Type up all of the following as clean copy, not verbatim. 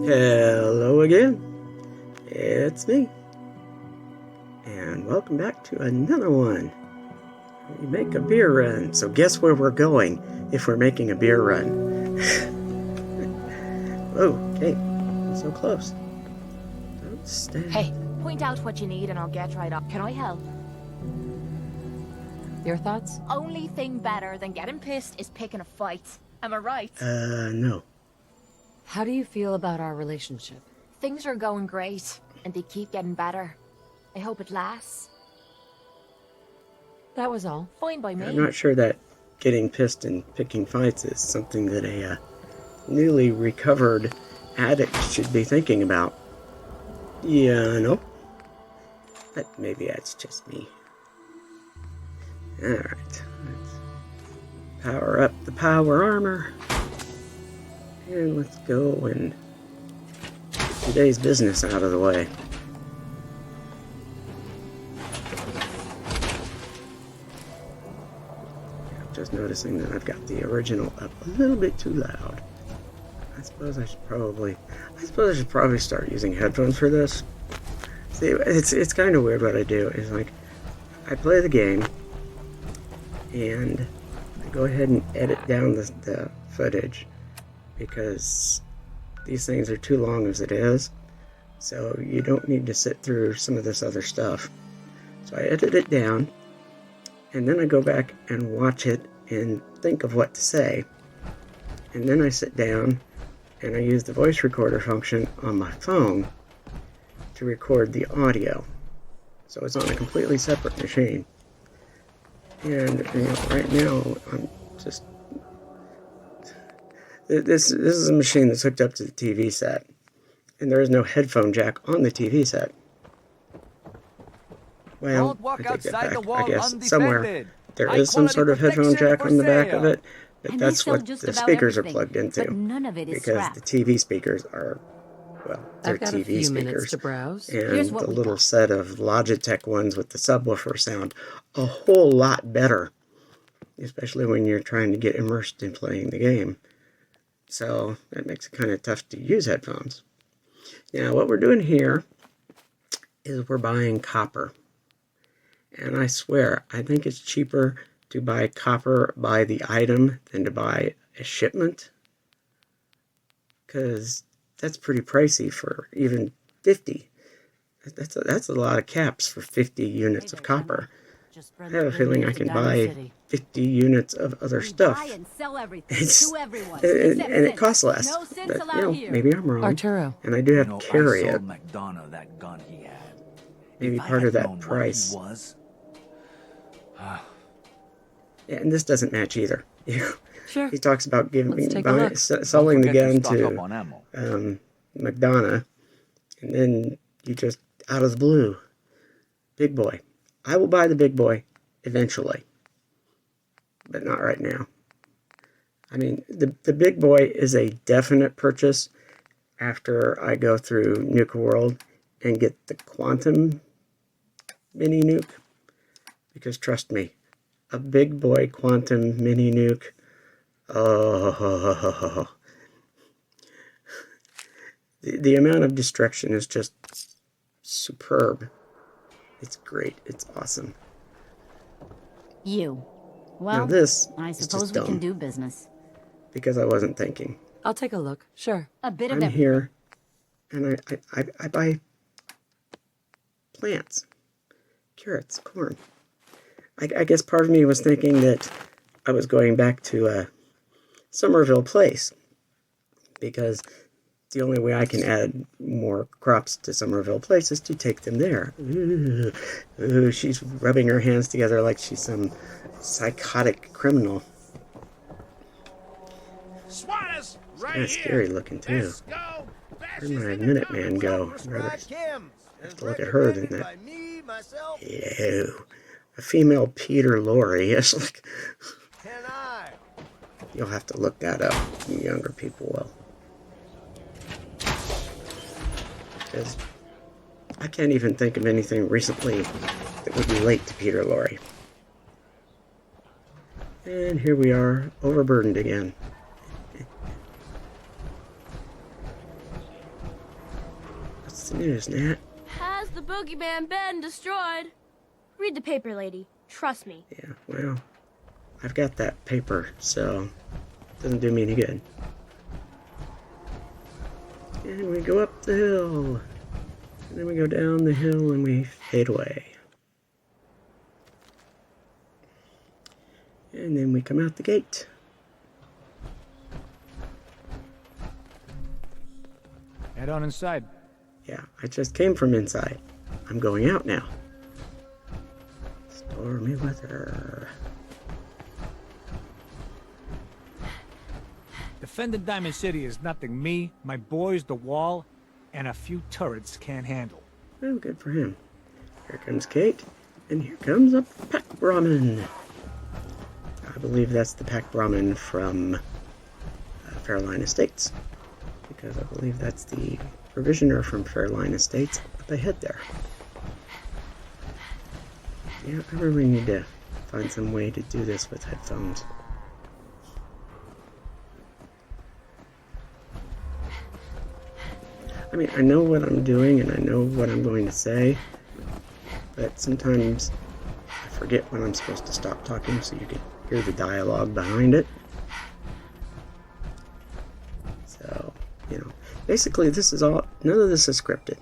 Hello again, it's me, and welcome back to another one. We make a beer run, so guess where we're going if we're making a beer run. Oh, Cait, so close. Don't stand. Hey, point out what you need and I'll get right up. Can I help? Your thoughts? Only thing better than getting pissed is picking a fight. Am I right? No. How do you feel about our relationship? Things are going great, and they keep getting better. I hope it lasts. That was all. Fine by me. I'm not sure that getting pissed and picking fights is something that a newly recovered addict should be thinking about. Yeah, no. But maybe that's just me. Alright, let's power up the power armor. And let's go and get today's business out of the way. I'm just noticing that I've got the original up a little bit too loud. I suppose I should probably start using headphones for this. See, it's kind of weird what I do. It's like, I play the game, and I go ahead and edit down the footage, because these things are too long as it is, so you don't need to sit through some of this other stuff. So I edit it down, and then I go back and watch it and think of what to say, and then I sit down and I use the voice recorder function on my phone to record the audio, so it's on a completely separate machine. And right now I'm just... This is a machine that's hooked up to the TV set, and there is no headphone jack on the TV set. Well, I take that back. I guess somewhere there is some sort of headphone jack on the back of it, but that's what the speakers are plugged into, because the TV speakers are, well, they're TV speakers, and the little set of Logitech ones with the subwoofer sound a whole lot better, especially when you're trying to get immersed in playing the game. So that makes it kind of tough to use headphones. Now what we're doing here is we're buying copper. And I swear, I think it's cheaper to buy copper by the item than to buy a shipment. Because that's pretty pricey for even 50. That's a lot of caps for 50 units of copper. I have a feeling I can buy 50 units of other stuff. And it costs less. But, maybe I'm wrong. Arturo. And I do have to carry it. That gun he had. Maybe part of that price. Yeah, and this doesn't match either. Sure. He talks about selling the gun to McDonough, and then you just, out of the blue, big boy. I will buy the big boy eventually, but not right now. I mean, the big boy is a definite purchase after I go through Nuke World and get the Quantum mini nuke, because trust me, a big boy Quantum mini nuke, oh, the amount of destruction is just superb. It's great. It's awesome. Well, now this I is suppose just we dumb, can do business. because I wasn't thinking. I'll take a look. Sure. A bit of I'm everything. here, and I buy plants, carrots, corn. I guess part of me was thinking that I was going back to Somerville Place, because the only way I can add more crops to Somerville Place is to take them there. Ooh, she's rubbing her hands together like she's some psychotic criminal. It's kind of scary looking, too. Where'd my Minuteman go? I'd rather have to look at her than that. Ew. A female Peter Lorre. It's like... You'll have to look that up. You younger people will. Because I can't even think of anything recently that would relate to Peter Lorre. And here we are, overburdened again. What's the news, Nat? Has the boogeyman been destroyed? Read the paper, lady. Trust me. Yeah, well, I've got that paper, so it doesn't do me any good. And we go up the hill. And then we go down the hill and we fade away. And then we come out the gate. Head on inside. Yeah, I just came from inside. I'm going out now. Stormy weather. Defending Diamond City is nothing me, my boys, the wall, and a few turrets can't handle. Oh, good for him. Here comes Cait, and here comes a pack Brahmin. I believe that's the pack Brahmin from Fairline Estates, because I believe that's the provisioner from Fairline Estates up ahead there. Yeah, I really need to find some way to do this with headphones. I mean, I know what I'm doing and I know what I'm going to say, but sometimes I forget when I'm supposed to stop talking so you can hear the dialogue behind it. So, you know, basically this is all, none of this is scripted.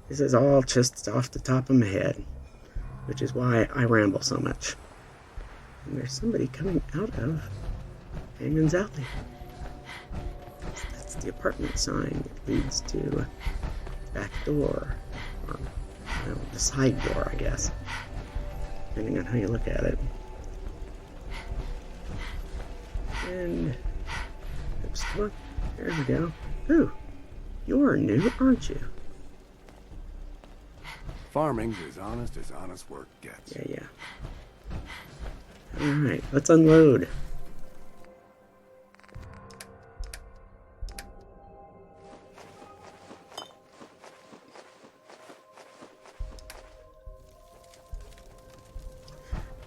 This is all just off the top of my head, which is why I ramble so much. And there's somebody coming out of Hangman's Alley. That's the apartment sign that leads to the back door, or the side door, I guess, depending on how you look at it. And oops, come on, there we go. Ooh, you're new, aren't you? Farming's as honest work gets. Yeah. All right, let's unload.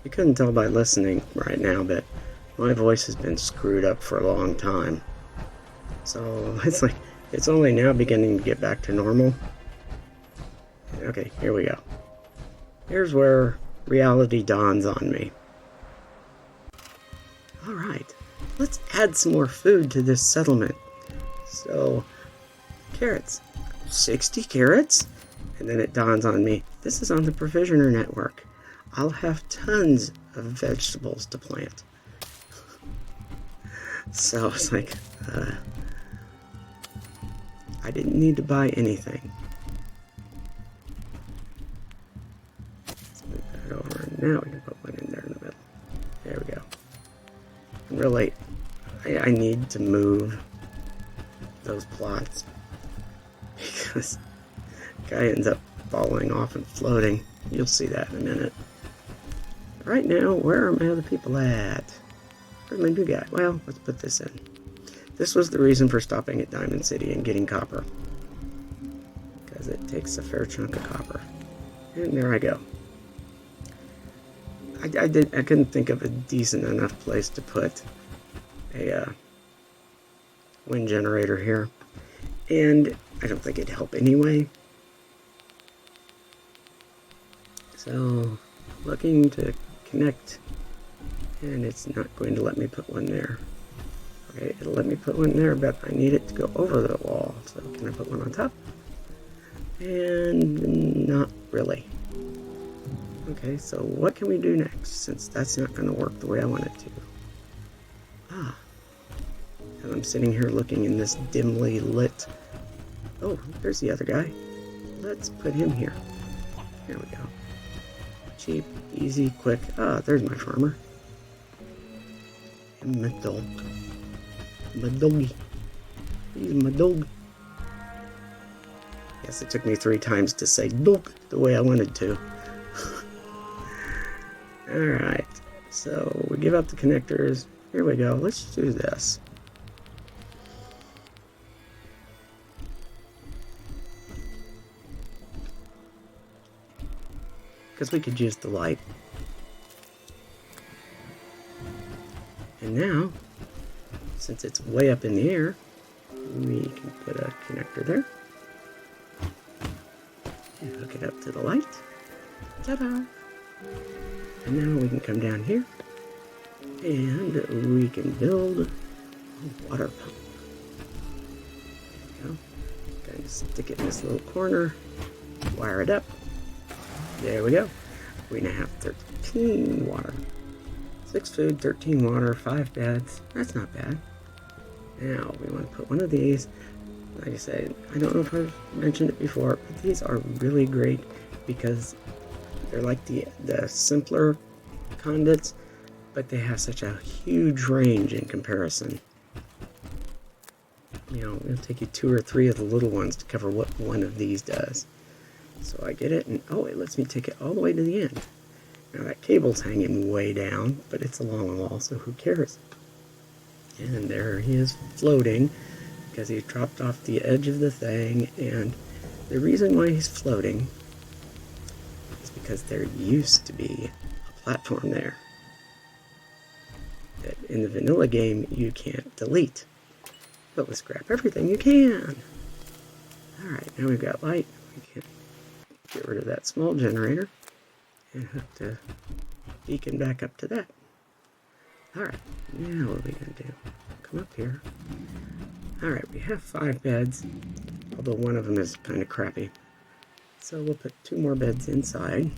You couldn't tell by listening right now, but my voice has been screwed up for a long time. So it's like, it's only now beginning to get back to normal. Okay, here we go. Here's where reality dawns on me. Alright, let's add some more food to this settlement. So, carrots. 60 carrots? And then it dawns on me, this is on the Provisioner Network. I'll have tons of vegetables to plant. So it's like, I didn't need to buy anything. Let's move that over, and now we can put one in there in the middle. There we go. And really, I need to move those plots because the guy ends up falling off and floating. You'll see that in a minute. Right now, where are my other people at? Where's my new guy? Well, let's put this in. This was the reason for stopping at Diamond City and getting copper, because it takes a fair chunk of copper. And there I go. I couldn't think of a decent enough place to put a wind generator here, and I don't think it'd help anyway. So, looking to connect, and it's not going to let me put one there. Okay, it'll let me put one there, but I need it to go over the wall. So can I put one on top? And not really. Okay, so what can we do next, since that's not going to work the way I want it to? And I'm sitting here looking in this dimly lit... Oh, there's the other guy. Let's put him here. There we go. Cheap, easy, quick. There's my farmer. And my dog. My doggy. He's my dog. Yes, it took me 3 times to say dog the way I wanted to. Alright, so we give up the connectors. Here we go. Let's do this. Because we could use the light. And now, since it's way up in the air, we can put a connector there. Hook it up to the light. Ta-da! And now we can come down here and we can build a water pump. There we go. Kind of stick it in this little corner, wire it up. There we go. We now have 13 water. 6 food, 13 water, 5 beds. That's not bad. Now we want to put one of these. Like I said, I don't know if I've mentioned it before, but these are really great because they're like the simpler conduits, but they have such a huge range in comparison. You know, it'll take you 2 or 3 of the little ones to cover what one of these does. So I get it, and oh, it lets me take it all the way to the end. Now that cable's hanging way down, but it's a long wall, so who cares? And there he is floating, because he dropped off the edge of the thing, and the reason why he's floating is because there used to be a platform there that in the vanilla game you can't delete. But with scrap everything you can. Alright, now we've got light. We can get rid of that small generator and hook the beacon back up to that. Alright, now what are we going to do? Come up here. Alright, we have 5 beds, although one of them is kind of crappy. So we'll put 2 more beds inside.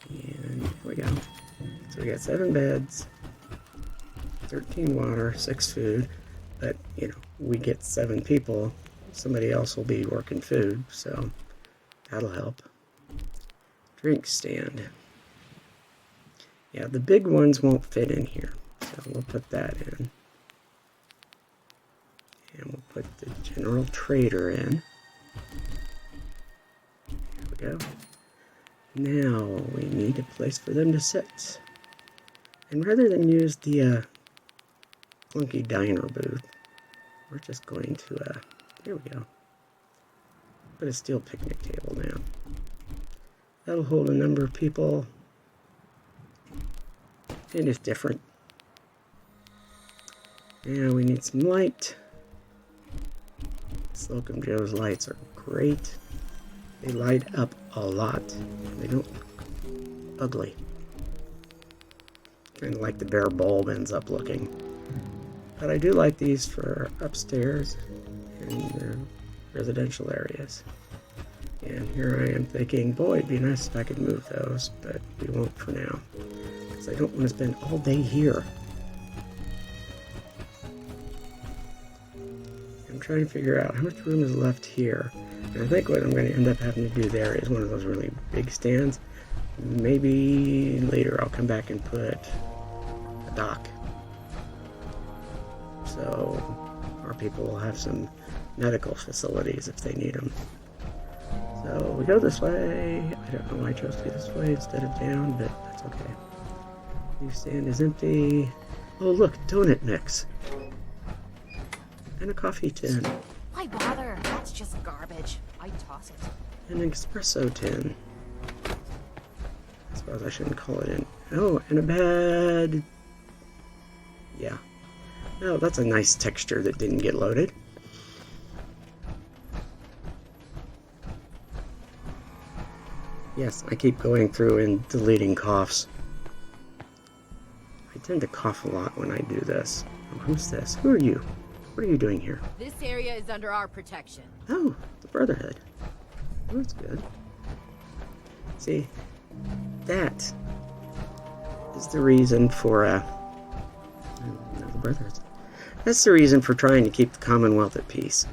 And here we go. So we got 7 beds, 13 water, 6 food, but, you know, we get 7 people. Somebody else will be working food, so that'll help. Drink stand. Yeah, the big ones won't fit in here, so we'll put that in. And we'll put the general trader in. There we go. Now we need a place for them to sit. And rather than use the clunky diner booth, we're just going to, there we go. Put a steel picnic table down. That'll hold a number of people. It is different. Now we need some light. Slocum Joe's lights are great. They light up a lot. They don't look ugly. Kind of like the bare bulb ends up looking. But I do like these for upstairs in the residential areas. And here I am thinking, boy, it'd be nice if I could move those, but we won't for now. Because I don't want to spend all day here. I'm trying to figure out how much room is left here. And I think what I'm going to end up having to do there is one of those really big stands. Maybe later I'll come back and put a dock. So our people will have some medical facilities if they need them. So we go this way. I don't know why I chose to go this way instead of down, but that's okay. New stand is empty. Oh look, donut mix. And a coffee tin. Why bother? That's just garbage. I'd toss it. An espresso tin. I suppose I shouldn't call it in. Oh, and a bed. Yeah. Oh, that's a nice texture that didn't get loaded. Yes, I keep going through and deleting coughs. I tend to cough a lot when I do this. Oh, who's this? Who are you? What are you doing here? This area is under our protection. Oh, the Brotherhood. Oh, that's good. See, that is the reason for, no, the Brotherhood. That's the reason for trying to keep the Commonwealth at peace.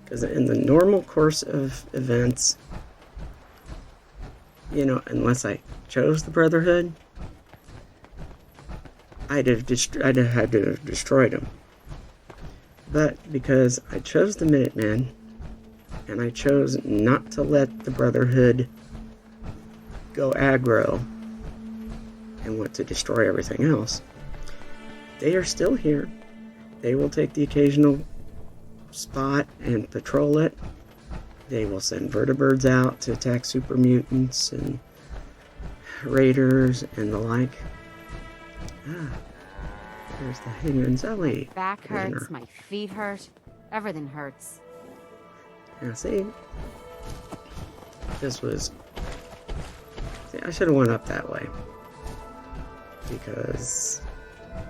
Because in the normal course of events, you know, unless I chose the Brotherhood, I'd have had to have destroyed them. But because I chose the Minutemen, and I chose not to let the Brotherhood go aggro and want to destroy everything else, they are still here. They will take the occasional spot and patrol it. They will send vertibirds out to attack super mutants and raiders and the like. Ah, there's the Hangman's Alley. Back hurts, Banner. my feet hurt, everything hurts. Now, see? This was... See, I should have went up that way. Because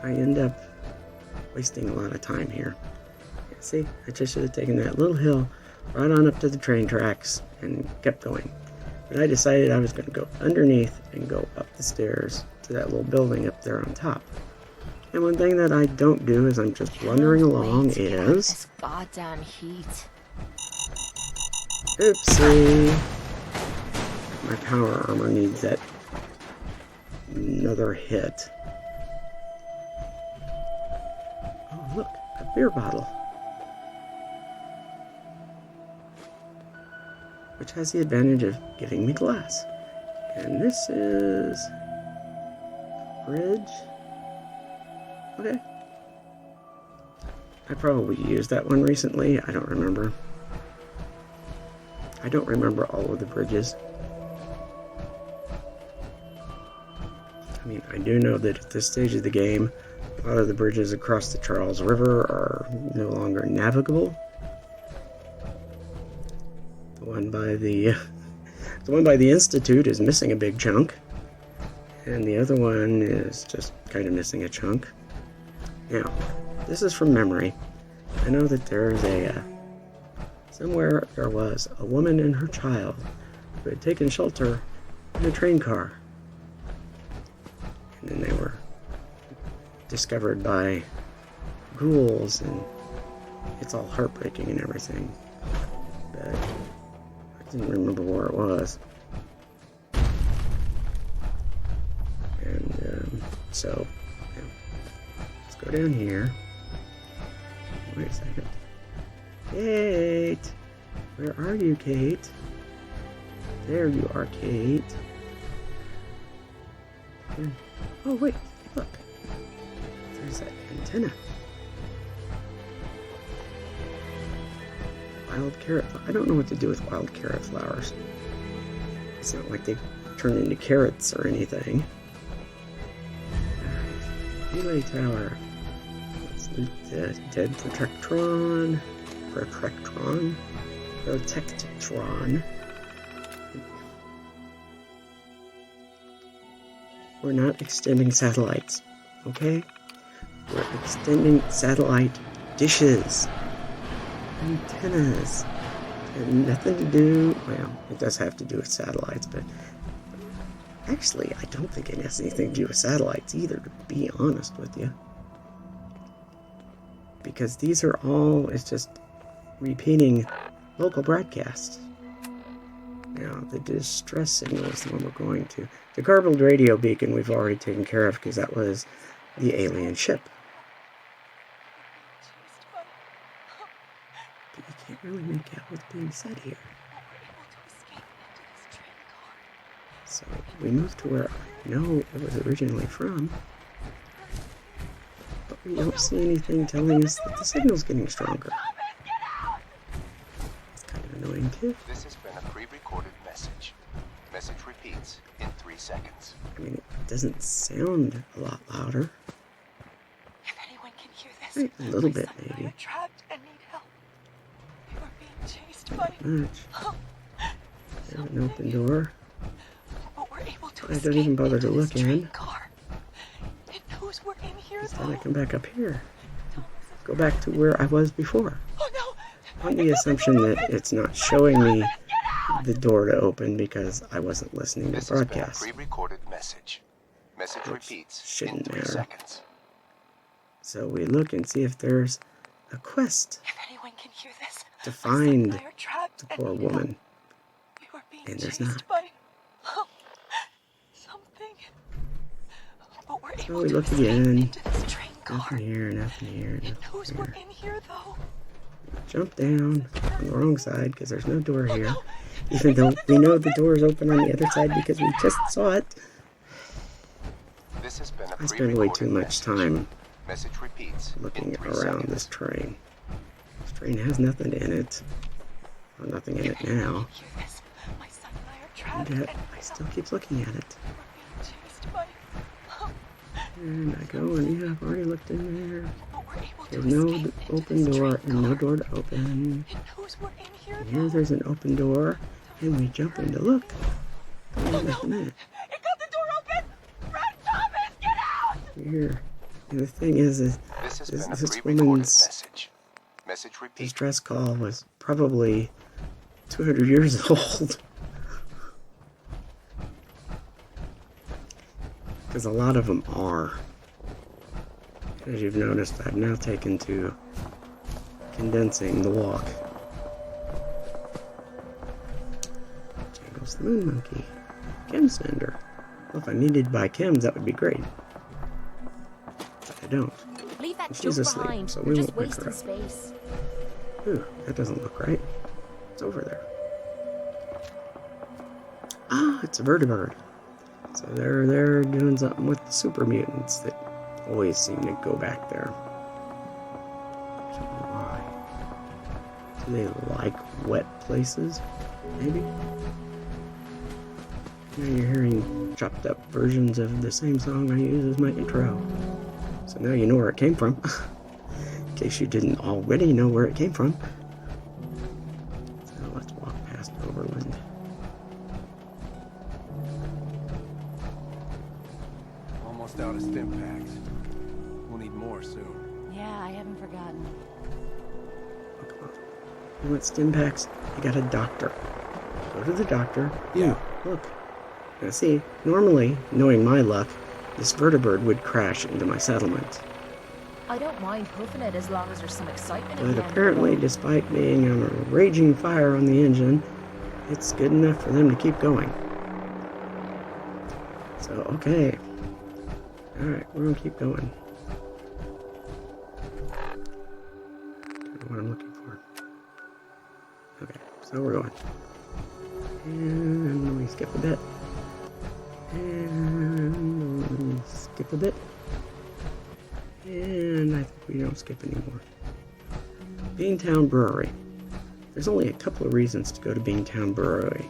I end up wasting a lot of time here. Yeah, see? I just should have taken that little hill right on up to the train tracks and kept going. But I decided I was going to go underneath and go up the stairs to that little building up there on top. And one thing that I don't do as I'm just blundering along is... This goddamn heat. Oopsie. My power armor needs that another hit. Oh, look, a beer bottle. Which has the advantage of giving me glass. And this is... bridge? Okay. I probably used that one recently, I don't remember. I don't remember all of the bridges. I mean, I do know that at this stage of the game, a lot of the bridges across the Charles River are no longer navigable. The one by the Institute is missing a big chunk, and the other one is just kind of missing a chunk. Now, this is from memory. I know that there's somewhere there was a woman and her child who had taken shelter in a train car. And then they were discovered by ghouls, and it's all heartbreaking and everything. But I didn't remember where it was. And so, yeah. Let's go down here. Wait a second. Cait! Where are you, Cait? There you are, Cait. Oh, wait, look. There's that antenna. Wild carrot. I don't know what to do with wild carrot flowers. It's not like they turn into carrots or anything. Alright. Relay tower. Let's loot the dead Protectron. Protectron. We're not extending satellites, okay? We're extending satellite dishes. Antennas. And nothing to do, well, it does have to do with satellites, but actually, I don't think it has anything to do with satellites either, to be honest with you. Because these are all, it's just repeating local broadcasts. Now, the distress signal is the one we're going to. The garbled radio beacon we've already taken care of because that was the alien ship. But you can't really make out what's being said here. So, we moved to where I know it was originally from. But we don't see anything telling us that the signal's getting stronger. It's kind of annoying too. This has been a pre-recorded message. Message repeats in 3 seconds. I mean, it doesn't sound a lot louder. If anyone can hear this, Right, a little bit, my son and I maybe. are trapped and need help. We were being chased by Not much. There's an open door. but we're able to I escape don't even bother into to this look train in. car. It knows we're in here, Then I though. come back up here. Go back to where I was before. Oh no! On the assumption that it's not showing me the door to open because I wasn't listening to This has been a broadcasts. pre-recorded message. Message Which repeats in shouldn't 3 matter. seconds. So we look and see if there's a quest If anyone can hear this, to my son and find I are trapped the and poor need help. woman. We were being And there's chased not. by something. But we're So able we to look escape again. into this train car. Nothing here, nothing here, It knows nothing we're here. in here, though. Jump down on the wrong side because there's no door here. no. Even though we know the door is open on the other side because we just saw it. This has been a I spend way too pre-recorded much message. time Message repeats looking in 3 around seconds. this train. This train has nothing in it. Or nothing in it now. Hear this? My son and I are trapped And yet, and I still keep looking at it. we're being chased by And I go and yeah, I've already looked in there. but we're able There's no open door and no door to open. It knows we're in here. And here there's an open door, and we jump in to look. Oh, just a minute. It got the door open! Run, Thomas! Get out! Here. And the thing is This has been a this pre-recorded woman's message. Message repeat. distress call was probably 200 years old. Because a lot of them are. As you've noticed, I've now taken to condensing the walk. Jangles the moon monkey. Chem sender. Well, if I needed to buy chems, that would be great. But I don't. Leave that She's junk asleep, behind. so You're we just won't wake her wasting up. space. Ooh, that doesn't look right. It's over there. Ah, it's a vertibird. So they're doing something with the super mutants that always seem to go back there. I don't know why. Do they like wet places? Maybe? Now you're hearing chopped up versions of the same song I use as my intro. So now you know where it came from. In case you didn't already know where it came from. So let's walk past Overland. Almost out of stim packs. We'll need more soon. Yeah, I haven't forgotten. Oh, come on. You want stim packs? You got a doctor. Go to the doctor. Yeah. Look. Now see, normally, knowing my luck, this vertibird would crash into my settlement. I don't mind hoofing it as long as there's some excitement at But the end. apparently, despite being on a raging fire on the engine, it's good enough for them to keep going. So, okay. Alright, we're gonna keep going. Don't know what I'm looking for. Okay, so we're going. And we skip a bit. And we skip a bit. And I think we don't skip anymore. Beantown Brewery. There's only a couple of reasons to go to Beantown Brewery.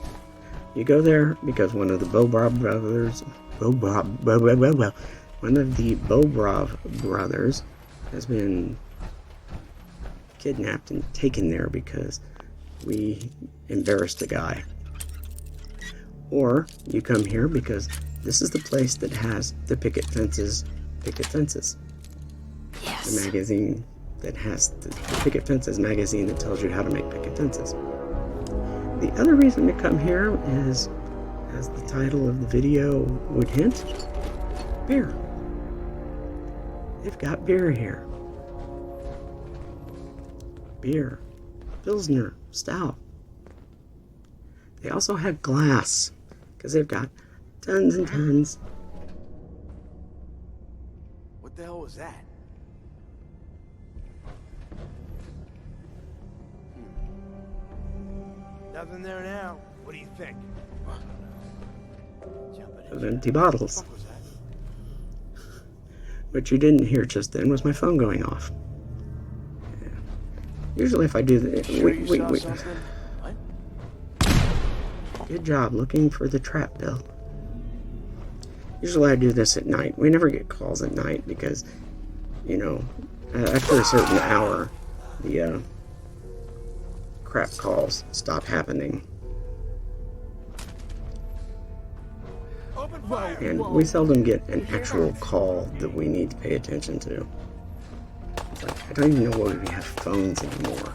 You go there because one of the Bobrov brothers has been kidnapped and taken there because we embarrassed the guy. Or you come here because this is the place that has the Picket Fences. Yes. The magazine that has the Picket Fences magazine that tells you how to make picket fences. The other reason to come here is, as the title of the video would hint, beer. They've got beer here. Beer. Pilsner. Stout. They also have glass, because they've got tons and tons. What the hell was that? Nothing there now. What do you think? Of empty bottles. What was that? What you didn't hear just then was my phone going off. Yeah. Usually if I do that... Sure you saw something? What? Good job looking for the trap, Bill. Usually I do this at night. We never get calls at night because, you know, after a certain hour, the crap calls stop happening. Open fire! And we seldom get an actual call that we need to pay attention to. It's like, I don't even know why we have phones anymore.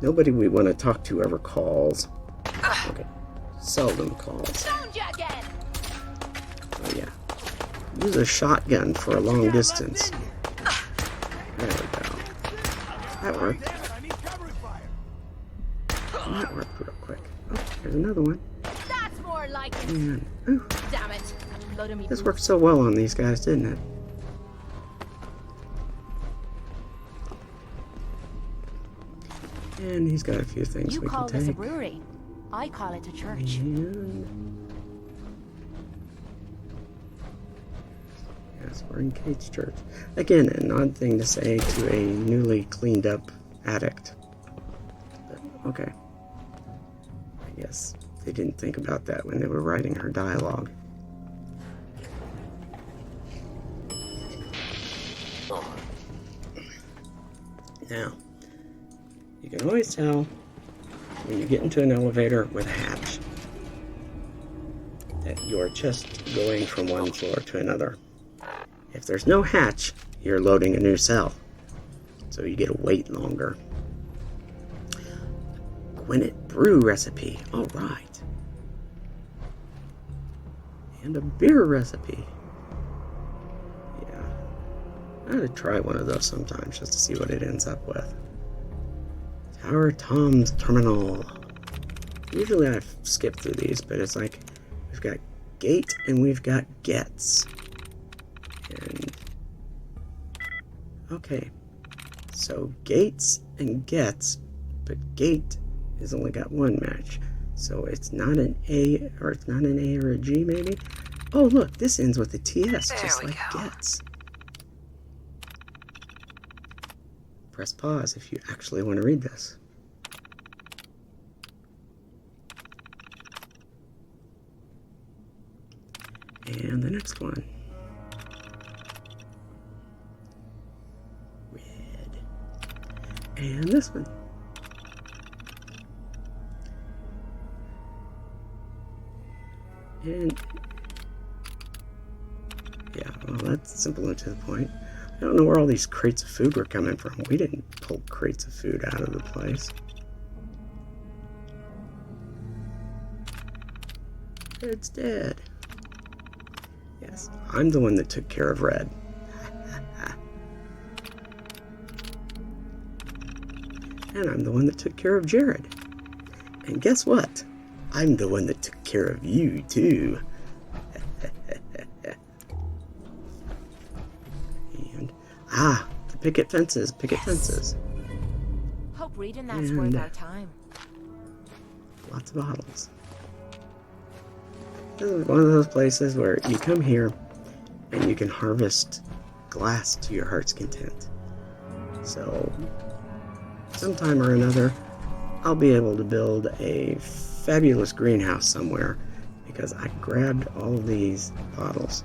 Nobody we want to talk to ever calls. Okay. Seldom calls. Found you again! Oh yeah. Use a shotgun for a long distance. There we go. That worked. Damn it, I need covering fire! That worked real quick. Oh, there's another one. That's more like it. And, ooh, Damn it. Got blood on me this boots. worked so well on these guys, didn't it? And he's got a few things You we call can this a take. brewery. I call it a church. And... yes, we're in Cait's church. Again, an odd thing to say to a newly cleaned up addict. But, okay. I guess they didn't think about that when they were writing her dialogue. Now, you can always tell when you get into an elevator with a hatch that you're just going from one floor to another. If there's no hatch, you're loading a new cell, so you get to wait longer. Gwyneth brew recipe, all right. And a beer recipe. Yeah, I ought to try one of those sometimes just to see what it ends up with. Tower Tom's Terminal. Usually I skip through these, but it's like we've got Gate and we've got Gets. And okay, so Gates and Gets, but Gate has only got one match, so it's not an A, or it's not an A or a G maybe. Oh look, this ends with a TS, just like Gets. Press pause if you actually want to read this. And the next one. Red. And this one. And yeah, well, that's simple and to the point. I don't know where all these crates of food were coming from. We didn't pull crates of food out of the place. Red's dead. Yes, I'm the one that took care of Red. And I'm the one that took care of Jared. And guess what? I'm the one that took care of you, too. And, the picket fences, picket fences. Hope reading that's worth our time. Lots of bottles. This is one of those places where you come here and you can harvest glass to your heart's content. So, sometime or another, I'll be able to build a fabulous greenhouse somewhere because I grabbed all these bottles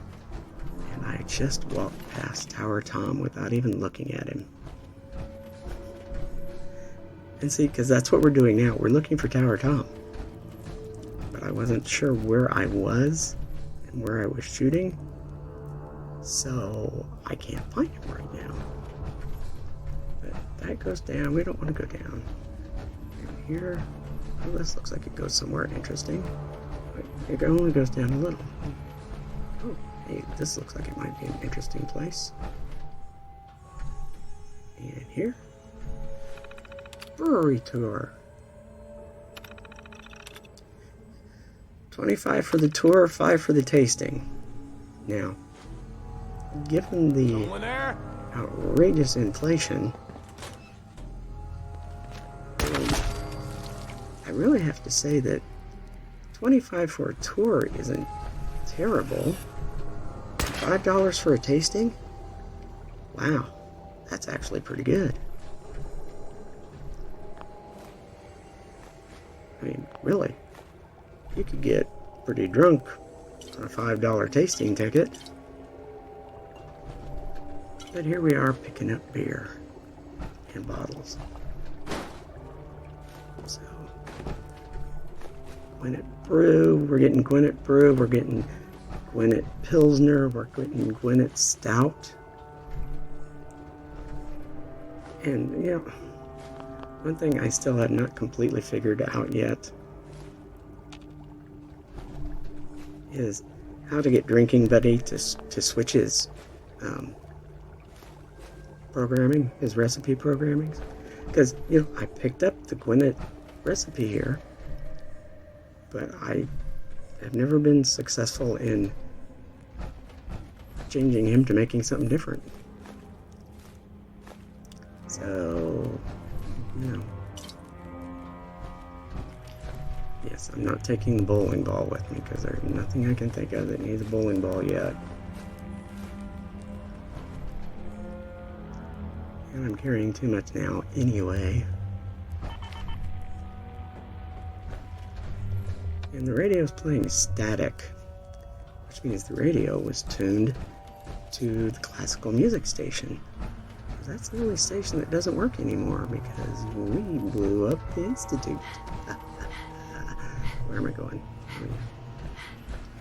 and I just walked past Tower Tom without even looking at him. And see, because that's what we're doing now. We're looking for Tower Tom. But I wasn't sure where I was and where I was shooting, so I can't find him right now. But that goes down. We don't want to go down. And here, oh, this looks like it goes somewhere interesting. It only goes down a little. Oh, hey, this looks like it might be an interesting place. And here, brewery tour. 25 for the tour, 5 for the tasting. Now, given the outrageous inflation, I really have to say that 25 for a tour isn't terrible. $5 for a tasting? Wow, that's actually pretty good. I mean, really, you could get pretty drunk on a $5 tasting ticket. But here we are picking up beer and bottles. So, Gwyneth Brew, we're getting Gwyneth Brew, we're getting Gwyneth Pilsner, we're getting Gwyneth Stout. And, you know, one thing I still have not completely figured out yet is how to get Drinking Buddy to switch his programming, his recipe programming. Because, you know, I picked up the Gwyneth recipe here, but I have never been successful in changing him to making something different. So, you know. Yes, I'm not taking the bowling ball with me because there's nothing I can think of that needs a bowling ball yet. And I'm carrying too much now anyway. And the radio's playing static, which means the radio was tuned to the classical music station. That's the only station that doesn't work anymore because we blew up the Institute. Where am I going?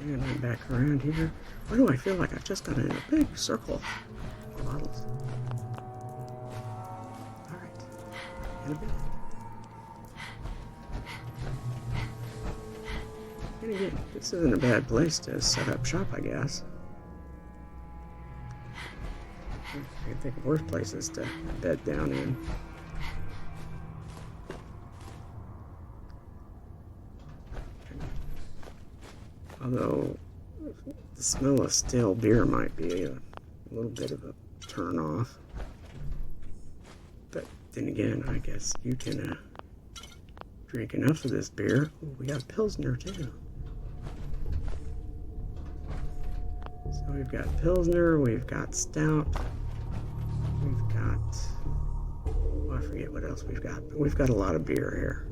And I'm back around here. Why do I feel like I've just gone in a big circle? More bottles. Alright. In a bit. And again, this isn't a bad place to set up shop, I guess. I can think of worse places to bed down in. Although the smell of stale beer might be a little bit of a turn off. But then again, I guess you can drink enough of this beer. Ooh, we got Pilsner too. So we've got Pilsner, we've got Stout, we've got, oh, I forget what else we've got, but we've got a lot of beer here.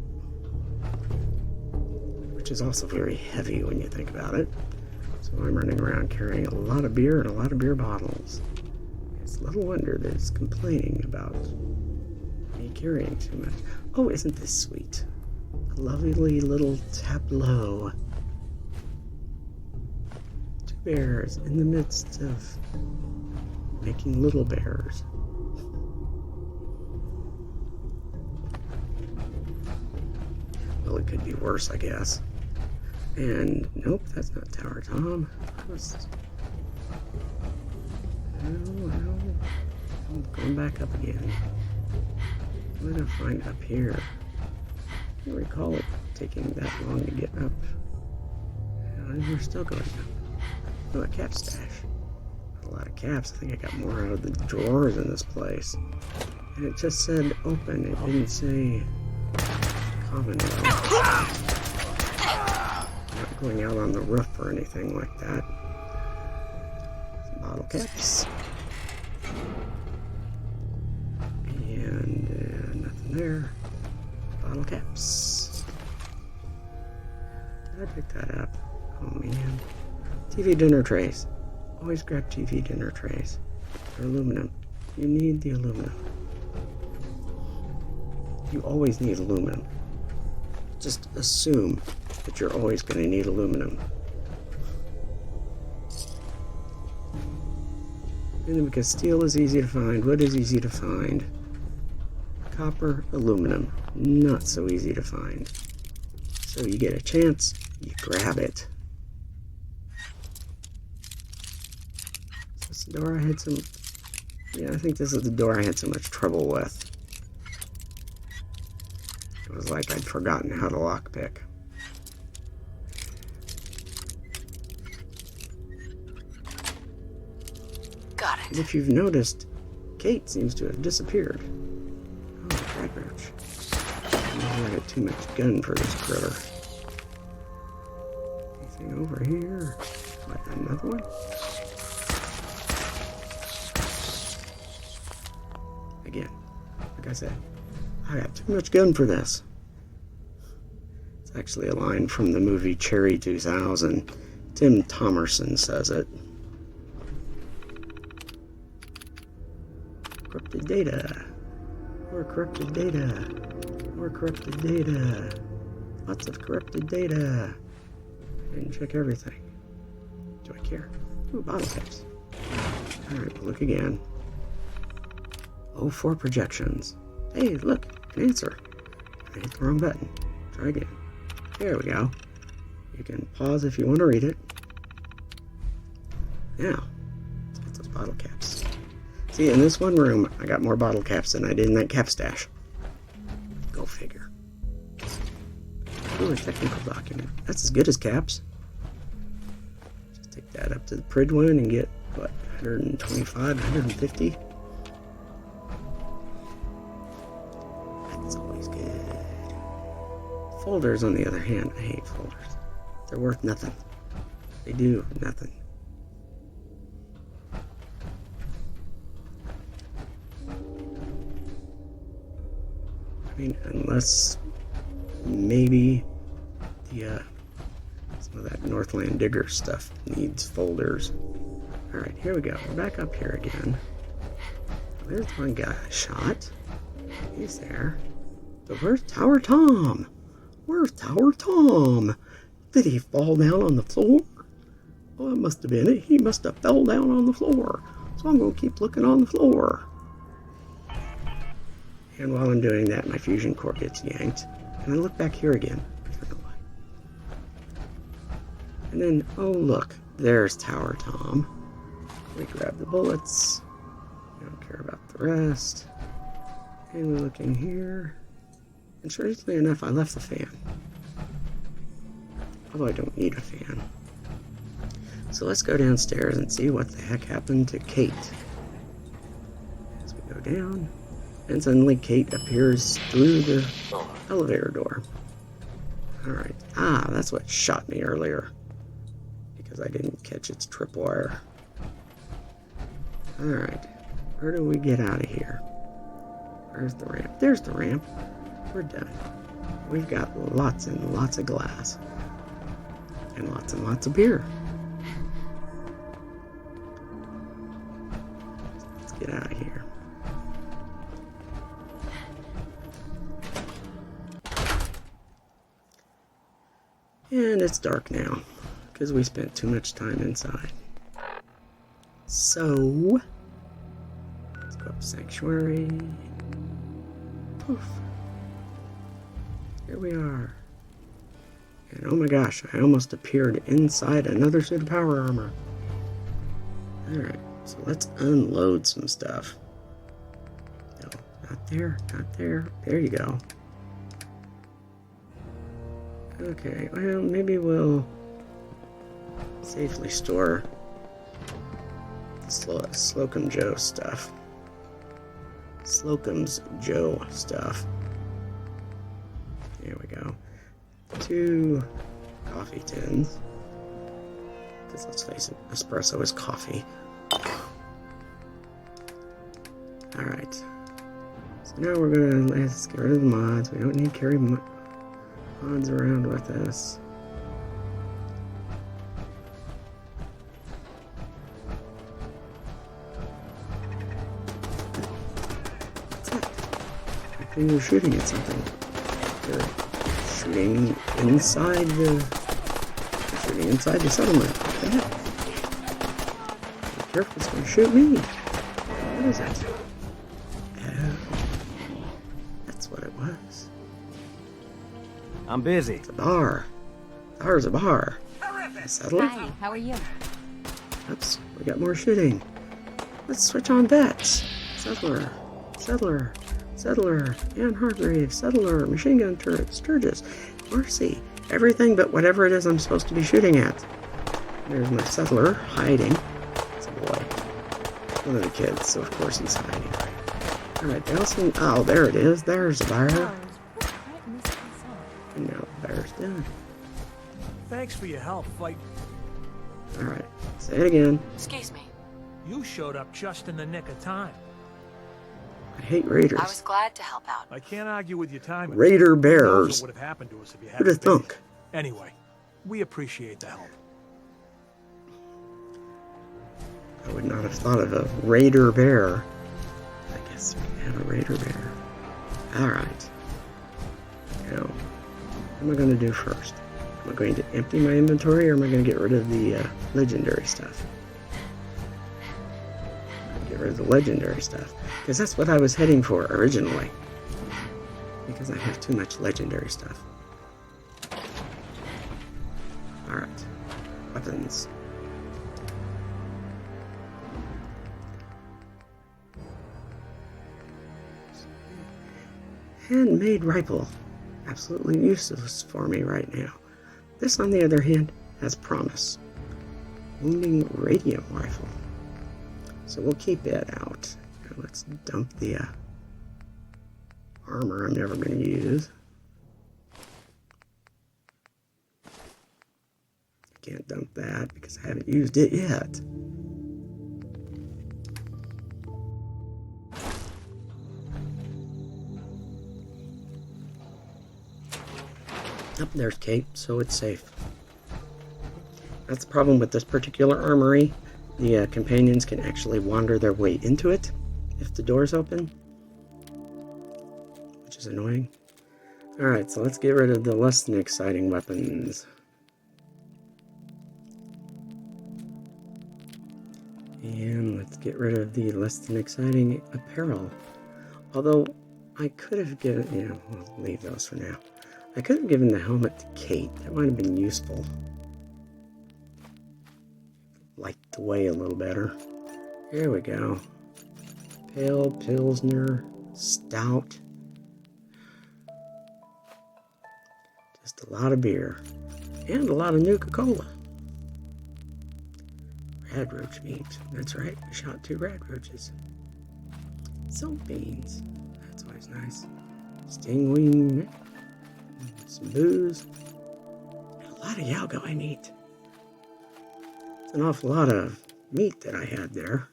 Which is also very heavy when you think about it. So I'm running around carrying a lot of beer and a lot of beer bottles. It's little wonder that it's complaining about me carrying too much. Oh, isn't this sweet? A lovely little tableau. Two bears in the midst of making little bears. Well, it could be worse, I guess. And nope, that's not Tower Tom. No, I'm going back up again. What did I find up here? I don't recall it taking that long to get up. And we're still going up. Oh, a cap stash. A lot of caps. I think I got more out of the drawers in this place. And it just said open. It didn't say common. Not going out on the roof or anything like that. Some bottle caps. And nothing there. Bottle caps. Did I pick that up? Oh man. TV dinner trays. Always grab TV dinner trays. They're aluminum. You need the aluminum. You always need aluminum. Just assume that you're always going to need aluminum. And because steel is easy to find, wood is easy to find. Copper, aluminum, not so easy to find. So you get a chance, you grab it. Is this the door I had some... Yeah, I think this is the door I had so much trouble with. It was like I'd forgotten how to lockpick. Got it. And if you've noticed, Cait seems to have disappeared. Oh, drag roach. I got too much gun for this critter. Anything over here? What, another one? Again, like I said, I got too much gun for this. It's actually a line from the movie Cherry 2000. Tim Thomerson says it. Corrupted data. More corrupted data. More corrupted data. Lots of corrupted data. I didn't check everything. Do I care? Ooh, bottle caps. Alright, we'll look again. Oh, 4 projections. Hey, look, an answer. I hit the wrong button. Try again. There we go. You can pause if you want to read it. Now, let's get those bottle caps. See, in this one room, I got more bottle caps than I did in that cap stash. Go figure. Ooh, a technical document. That's as good as caps. Just take that up to the Prid one and get, what, 125, 150? That's always good. Folders, on the other hand, I hate folders. They're worth nothing. They do nothing. I mean, unless maybe the some of that Northland Digger stuff needs folders. Alright, here we go. We're back up here again. There's one guy shot. He's there. But where's Tower Tom? Where's Tower Tom? Did he fall down on the floor? Oh, it must have been it. He must have fell down on the floor. So I'm going to keep looking on the floor. And while I'm doing that, my fusion core gets yanked. And I look back here again. And then, oh look, there's Tower Tom. We grab the bullets. I don't care about the rest. And we look in here. And strangely enough, I left the fan. Although I don't need a fan. So let's go downstairs and see what the heck happened to Cait. As we go down, and suddenly Cait appears through the elevator door. Alright. Ah, that's what shot me earlier. Because I didn't catch its tripwire. Alright. Where do we get out of here? Where's the ramp? There's the ramp. We're done. We've got lots and lots of glass. And lots of beer. Let's get out of here. And it's dark now, because we spent too much time inside. So, let's go up Sanctuary. Poof. Here we are. And oh my gosh, I almost appeared inside another suit of power armor. Alright, so let's unload some stuff. No, not there, not there. There you go. Okay, well, maybe we'll safely store the Slocum Joe stuff. Slocum's Joe stuff. There we go. 2 coffee tins. Because let's face it, espresso is coffee. Alright. So now we're gonna, let's get rid of the mods. We don't need to carry mods around with us. What's that? I think you're shooting at something. You're shooting inside the settlement. What the heck? Be careful, it's going to shoot me. What is that? Oh, that's what it was. I'm busy. It's a bar. Bar's a bar. A settler? Hi, how are you? Oops, we got more shooting. Let's switch on vets. Settler. Settler. Settler. Ann Hargrave. Settler. Machine gun turret. Sturgis. Marcy. Everything but whatever it is I'm supposed to be shooting at. There's my settler hiding. It's a boy. One of the kids, so of course he's hiding. Alright, Nelson. Oh, there it is. There's the bar. And now the bar's done. Thanks for your help, fight. Alright, say it again. Excuse me. You showed up just in the nick of time. I hate raiders. I was glad to help out. I can't argue with your timing. Raider Who knows bears. what would have happened to us if you Who'd have hadn't been thunk? here. Anyway, we appreciate the help. I would not have thought of a raider bear. I guess we have a raider bear. Alright. Now, what am I going to do first? Am I going to empty my inventory, or am I going to get rid of the legendary stuff? Get rid of the legendary stuff. Because that's what I was heading for originally. Because I have too much legendary stuff. Alright. Weapons. Handmade rifle. Absolutely useless for me right now. This, on the other hand, has promise. Wounding radiant rifle. So we'll keep it out. Now let's dump the armor I'm never going to use. I can't dump that because I haven't used it yet. Up there's Cait, so it's safe. That's the problem with this particular armory. The companions can actually wander their way into it, if the door's open, which is annoying. Alright, so let's get rid of the less than exciting weapons. And let's get rid of the less than exciting apparel. Although, I could have given... yeah, we'll leave those for now. I could have given the helmet to Cait. That might have been useful. Light the way a little better. Here we go. Pale Pilsner Stout. Just a lot of beer. And a lot of Nuka-Cola. Radroach meat. That's right, we shot 2 radroaches. Salt beans. That's always nice. Stingwing. Some booze. And a lot of Yaogai meat. It's an awful lot of meat that I had there.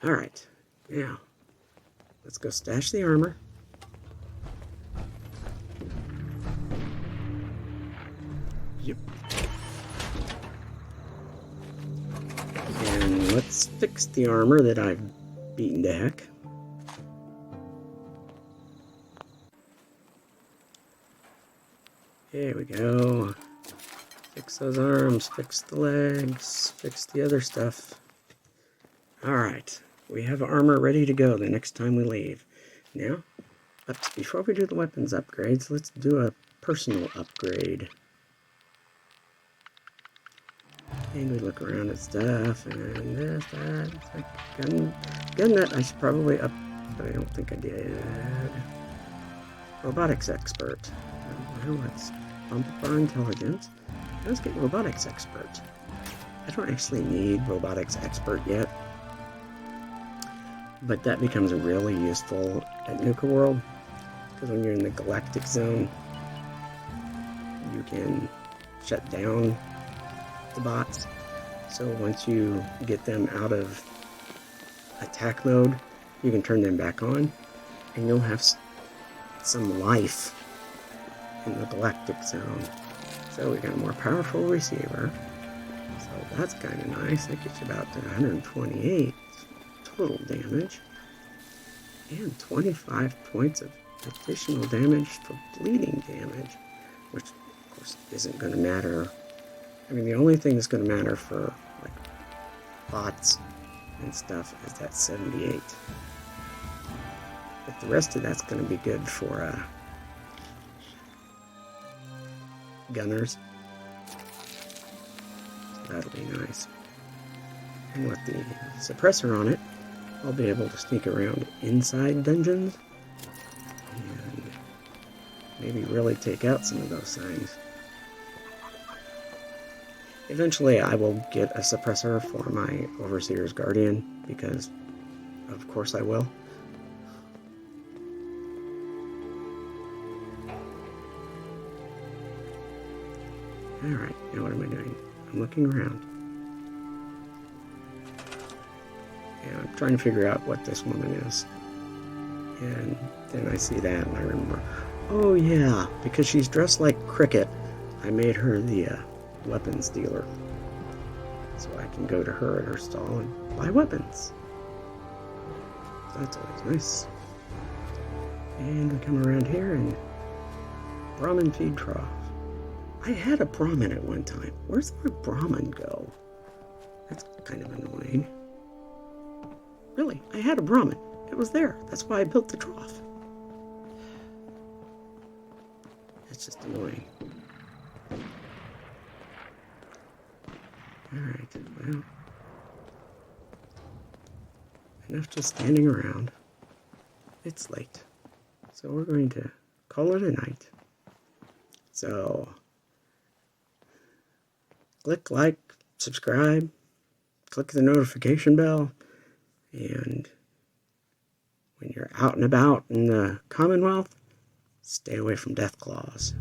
Alright, now let's go stash the armor. Yep. And let's fix the armor that I've beaten to heck. There we go. Fix those arms, fix the legs, fix the other stuff. Alright, we have armor ready to go the next time we leave. Now, before we do the weapons upgrades, let's do a personal upgrade. And we look around at stuff, and this, that, it's like gun nut I should probably up, but I don't think I did. Robotics expert. Well, let's bump up our intelligence. Let's get robotics expert. I don't actually need robotics expert yet, but that becomes really useful at Nuka World, because when you're in the galactic zone, you can shut down the bots. So once you get them out of attack mode, you can turn them back on, and you'll have some life in the galactic zone. So we got a more powerful receiver. So that's kind of nice. That gets you about 128 total damage. And 25 points of additional damage for bleeding damage. Which, of course, isn't going to matter. I mean, the only thing that's going to matter for, like, bots and stuff is that 78. But the rest of that's going to be good for, gunners. So that'll be nice. And with the suppressor on it, I'll be able to sneak around inside dungeons and maybe really take out some of those things. Eventually I will get a suppressor for my Overseer's Guardian, because of course I will. Alright, now what am I doing? I'm looking around. Yeah, I'm trying to figure out what this woman is. And then I see that and I remember, oh yeah, because she's dressed like Cricket, I made her the weapons dealer. So I can go to her at her stall and buy weapons. So that's always nice. And we come around here and Brahmin feed trough. I had a Brahmin at one time. Where's my Brahmin go? That's kind of annoying. Really, I had a Brahmin. It was there. That's why I built the trough. It's just annoying. Alright, well. Enough just standing around. It's late. So we're going to call it a night. So, click like, subscribe, click the notification bell, and when you're out and about in the Commonwealth, stay away from death claws.